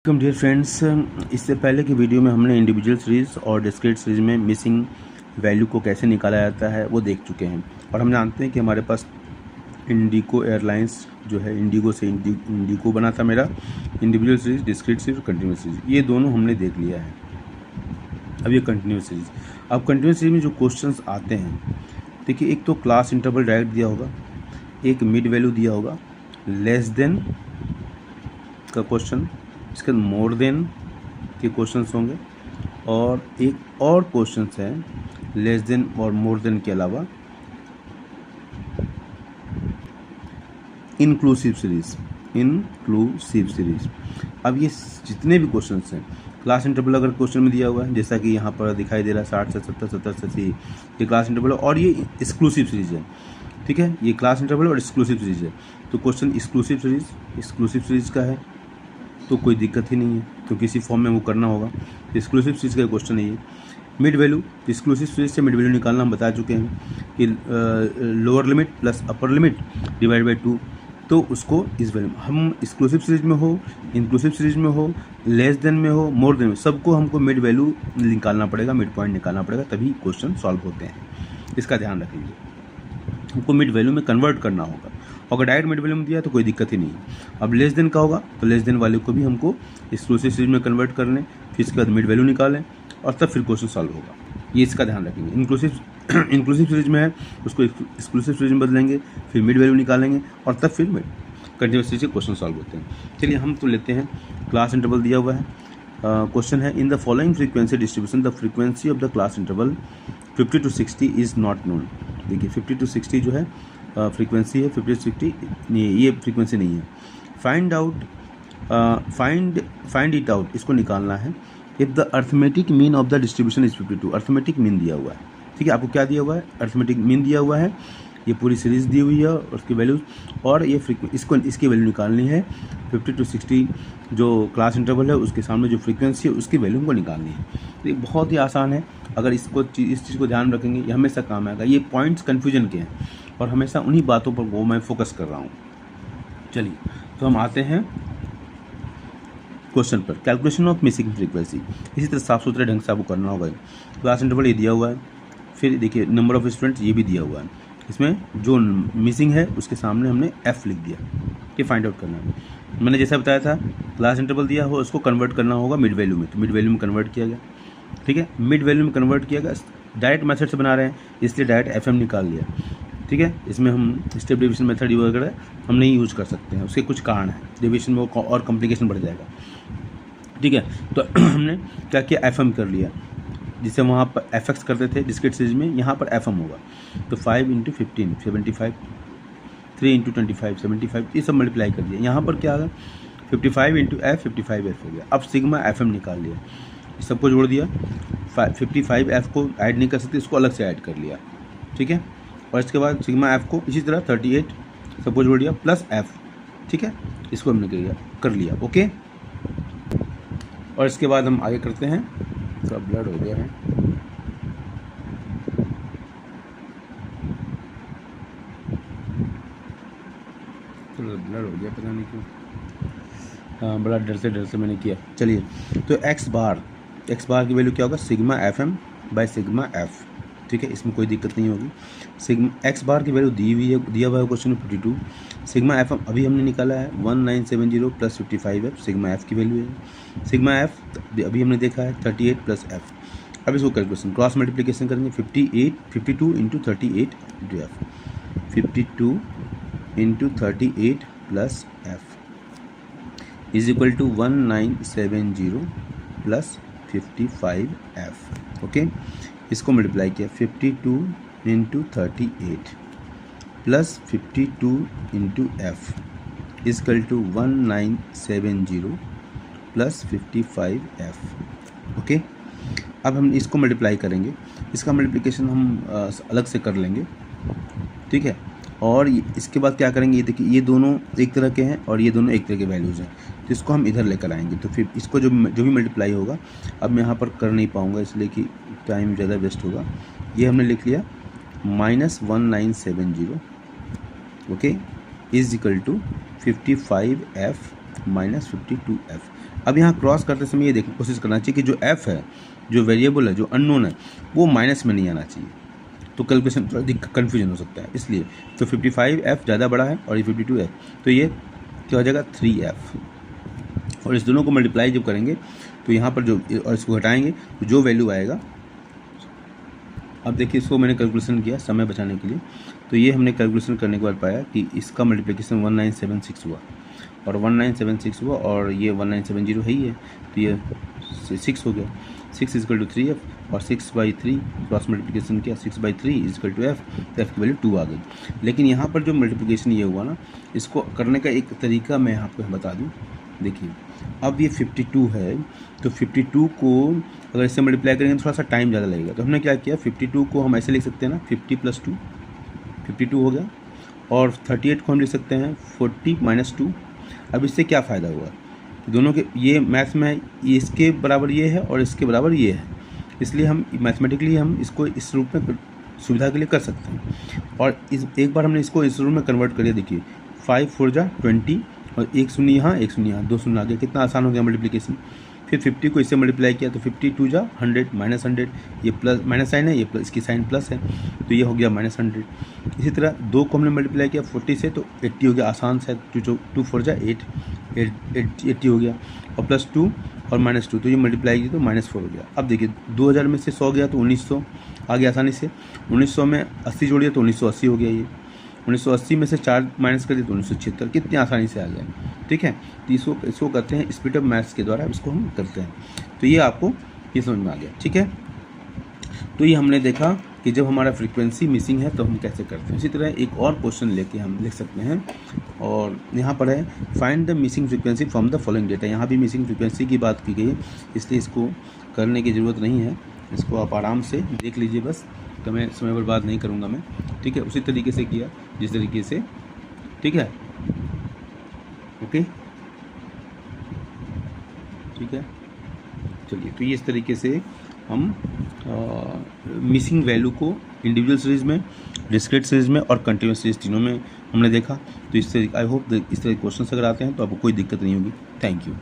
Welcome dear friends. इससे पहले की वीडियो में हमने इंडिविजुअल सीरीज़ और डिस्क्रीट सीरीज़ में मिसिंग वैल्यू को कैसे निकाला जाता है वो देख चुके हैं और हम जानते हैं कि हमारे पास इंडिगो एयरलाइंस जो है इंडिगो से इंडिगो बना था मेरा individual series, discrete series, continuous series, ये दोनों हमने देख लिया है। अब ये कंटिन्यूस सीरीज़, अब कंटिन्यूस सीरीज़ में जो क्वेश्चंस आते हैं, देखिए एक तो क्लास इंटरवल डायरेक्ट दिया होगा, एक मिड वैल्यू दिया होगा, लेस देन का क्वेश्चन, इसके बाद मोर देन के क्वेश्चंस होंगे और एक और क्वेश्चंस है लेस देन और मोर देन के अलावा इंक्लूसिव सीरीज़। अब ये जितने भी क्वेश्चंस हैं, क्लास इंटरवल अगर क्वेश्चन में दिया हुआ है जैसा कि यहाँ पर दिखाई दे रहा है 60 से 70, 70 से 80, ये क्लास इंटरवल है और ये एक्सक्लूसिव सीरीज़ है। ठीक है, ये क्लास इंटरवल और एक्सक्लूसिव सीरीज़ है। तो क्वेश्चन एक्सक्लूसिव सीरीज़ का है तो कोई दिक्कत ही नहीं है, तो किसी फॉर्म में वो करना होगा। एक्सक्लूसिव सीरीज़ का क्वेश्चन है ये। मिड वैल्यू, एक्सक्लूसिव सीरीज़ से मिड वैल्यू निकालना हम बता चुके हैं कि lower limit plus upper limit divide by 2, तो उसको इस वैल्यू हम एक्सक्लूसिव सीरीज़ में हो, इंक्लूसिव सीरीज़ में हो, लेस देन में हो, मोर देन में, सबको हमको मिड वैल्यू निकालना पड़ेगा, मिड पॉइंट निकालना पड़ेगा, तभी क्वेश्चन सॉल्व होते हैं। इसका ध्यान रखिए, हमको मिड वैल्यू में कन्वर्ट करना होगा। अगर डायरेक्ट मिड वैल्यू में दिया तो कोई दिक्कत ही नहीं है। अब लेस देन का होगा तो लेस देन वाले को भी हमको एक्सक्लूसिव सीरीज में कन्वर्ट कर लें, फिर इसके बाद मिड वैल्यू निकालें और तब फिर क्वेश्चन सॉल्व होगा। ये इसका ध्यान रखेंगे। इंक्लूसिव सीरीज में है उसको एक्सक्लूसिव सीरीज में बदलेंगे, फिर मिड वैल्यू निकालेंगे और तब फिर कंटिन्यूस सीरीज के क्वेश्चन सॉल्व होते हैं। चलिए हम तो लेते हैं, क्लास इंटरवल दिया हुआ है, क्वेश्चन है in the following frequency distribution the frequency of the class interval 50 to 60 is not known. देखिए 50 to 60 जो है फ्रीक्वेंसी है, 50 to 60 ये फ्रीक्वेंसी नहीं है। फाइंड इट आउट, इसको निकालना है। If the arithmetic mean of the distribution is 52, arithmetic mean दिया हुआ है। ठीक है, आपको क्या दिया हुआ है, अर्थमेटिक मीन दिया हुआ है, ये पूरी सीरीज़ दी हुई है और उसकी वैल्यूज और ये इसकी वैल्यू निकालनी है। 50 to 60 जो क्लास इंटरवल है उसके सामने जो फ्रीक्वेंसी है उसकी वैल्यू हमको निकालनी है। तो ये बहुत ही आसान है, अगर इस चीज़ को ध्यान रखेंगे ये हमेशा काम आएगा। ये पॉइंट्स कन्फ्यूजन के हैं और हमेशा उन्हीं बातों पर वो मैं फोकस कर रहा हूँ। चलिए तो हम आते हैं क्वेश्चन पर। कैलकुलेशन ऑफ मिसिंग फ्रीक्वेंसी, इसी तरह साफ सुथरे ढंग से आपको करना होगा। क्लास इंटरवल ये दिया हुआ है, फिर देखिए नंबर ऑफ स्टूडेंट्स ये भी दिया हुआ है, इसमें जो मिसिंग है उसके सामने हमने f लिख दिया, ये फाइंड आउट करना है। मैंने जैसा बताया था क्लास इंटरवल दिया हो उसको कन्वर्ट करना होगा मिड वैल्यू में, तो मिड वैल्यू में कन्वर्ट किया गया। ठीक है, मिड वैल्यू में कन्वर्ट किया गया, डायरेक्ट मेथड से बना रहे हैं इसलिए डायरेक्ट FM निकाल लिया। ठीक है, इसमें हम स्टेप डिवीजन मेथड वगैरह हम नहीं यूज़ कर सकते हैं, उसके कुछ कारण हैं, डिवीजन में वो और कॉम्प्लिकेशन बढ़ जाएगा। ठीक है, तो हमने क्या किया, FM कर लिया, जिसे वहाँ पर FX करते थे डिस्क्रीट सीरीज में, यहाँ पर FM होगा। तो 5 × 15 75, 3 × 25 75, ये सब मल्टीप्लाई कर दिया। यहाँ पर क्या आ गया, 55 × F 55F हो गया। अब सिग्मा FM निकाल लिया, सबको जोड़ दिया। 55F को ऐड नहीं कर सकते, इसको अलग से ऐड कर लिया। ठीक है, और इसके बाद सिग्मा F को इसी तरह 38 सबको जोड़ दिया प्लस F। ठीक है, इसको हमने कर लिया। ओके, और इसके बाद हम आगे करते हैं। थोड़ा ब्लड हो गया है, थोड़ा ब्लड हो गया, पता नहीं क्यों। हाँ, बड़ा डर से मैंने किया। चलिए, तो एक्स बार की वैल्यू क्या होगा, sigma FM by sigma F। ठीक है, इसमें कोई दिक्कत नहीं होगी। सिग्मा एक्स बार की वैल्यू दी हुई है, दिया हुआ है क्वेश्चन में 52। सिग्मा FM अभी हमने निकाला है 1970 प्लस 55F, सिग्मा F की वैल्यू है। सिग्मा F अभी हमने देखा है 38 प्लस F। अब इसको कैलकुलेशन क्रॉस मल्टीप्लिकेशन करेंगे, 52 × 38 × F, 52 × 38 plus F is equal to 1970 plus 55F। Okay, इसको मल्टीप्लाई किया, 52 × 38 plus 52 × F is equal to 1970 plus 55F। Okay, अब हम इसको मल्टीप्लाई करेंगे, इसका मल्टीप्लिकेशन हम अलग से कर लेंगे। ठीक है, और इसके बाद क्या करेंगे, ये देखिए ये दोनों एक तरह के हैं और ये दोनों एक तरह के वैल्यूज़ हैं, तो इसको हम इधर लेकर आएंगे। तो फिर इसको जो भी मल्टीप्लाई होगा, अब मैं यहाँ पर कर नहीं पाऊँगा इसलिए कि टाइम ज़्यादा वेस्ट होगा। ये हमने लिख लिया -1970 okay is equal to 55F minus 52F। अब यहाँ क्रॉस करते समय ये देखने कोशिश करना चाहिए कि जो एफ है, जो वेरिएबल है, जो अननोन है, वो माइनस में नहीं आना चाहिए, तो कैलकुलेशन थोड़ा कन्फ्यूजन हो सकता है। इसलिए तो 55F ज़्यादा बड़ा है और ये 52F, तो ये क्या हो जाएगा 3F। और इस दोनों को मल्टीप्लाई जब करेंगे तो यहाँ पर जो, और इसको घटाएंगे तो जो वैल्यू आएगा, अब देखिए इसको मैंने कैलकुलेशन किया समय बचाने के लिए, तो ये हमने कैलकुलेशन करने के बाद पाया कि इसका मल्टीप्लिकेशन 1976 हुआ और 1976 हुआ और ये 1970 है ही है, तो ये 6 हो गया। 6 इजकल टू 3F और 6/3 क्रॉस मल्टीप्लिकेशन किया, 6/3 इजकल टू F, तो F की वैल्यू 2 आ गई। लेकिन यहाँ पर जो मल्टीप्लिकेशन ये हुआ ना, इसको करने का एक तरीका मैं आपको बता दूँ। देखिए अब ये 52 है, तो 52 को अगर इससे मल्टीप्लाई करेंगे तो थोड़ा सा टाइम ज़्यादा लगेगा, तो हमने क्या किया 52 को हम ऐसे लिख सकते हैं ना, 50 + 2 52 हो गया, और 38 को हम लिख सकते हैं 40 - 2। अब इससे क्या फ़ायदा हुआ, दोनों के ये मैथ्स में ये इसके बराबर ये है और इसके बराबर ये है, इसलिए हम मैथमेटिकली हम इसको इस रूप में सुविधा के लिए कर सकते हैं। और इस एक बार हमने इसको इस रूप में कन्वर्ट कर दिया, देखिए 5 × 4 = 20 और 1 शून्य यहाँ 1 शून्य यहाँ 2 शून्य आ गया, कितना आसान हो गया मल्टीप्लिकेशन। फिर 50 को इससे मल्टीप्लाई किया तो 52 × 100 -100, ये प्लस माइनस साइन है, ये प्लस, इसकी साइन प्लस है, तो ये हो गया -100। इसी तरह 2 को हमने मल्टीप्लाई किया 40 से तो 80 हो गया, आसान से 2 × 4 = 8 80 हो गया, और +2 और -2, तो ये मल्टीप्लाई किया तो -4 हो गया। अब देखिए 2000 में से 100 गया तो 1900 आ गया आसानी से, 1900 में 80 जोड़िए तो 1980 हो गया, ये 1980 में से 4 माइनस कर दिए तो 1976, कितनी आसानी से आ गया। ठीक है, तो इसको करते हैं स्पीड ऑफ मैथ्स के द्वारा, इसको हम करते हैं, तो ये आपको ये समझ में आ गया। ठीक है, तो ये हमने देखा कि जब हमारा फ्रीक्वेंसी मिसिंग है तो हम कैसे करते हैं। इसी तरह एक और क्वेश्चन लेके हम लिख सकते हैं, और यहाँ पर है find the missing frequency from the following data. यहाँ भी मिसिंग फ्रीक्वेंसी की बात की गई है, इसलिए इसको करने की ज़रूरत नहीं है, इसको आप आराम से देख लीजिए बस, तो मैं समय बर्बाद नहीं करूँगा मैं। ठीक है, उसी तरीके से किया जिस तरीके से, ठीक है, ओके, ठीक है, चलिए। तो ये इस तरीके से हम मिसिंग वैल्यू को इंडिविजुअल सीरीज़ में, डिस्क्रीट सीरीज़ में और कंटिन्यूस सीरीज़ तीनों में हमने देखा। तो इससे आई होप इस तरह के क्वेश्चन अगर आते हैं तो आपको कोई दिक्कत नहीं होगी। Thank you.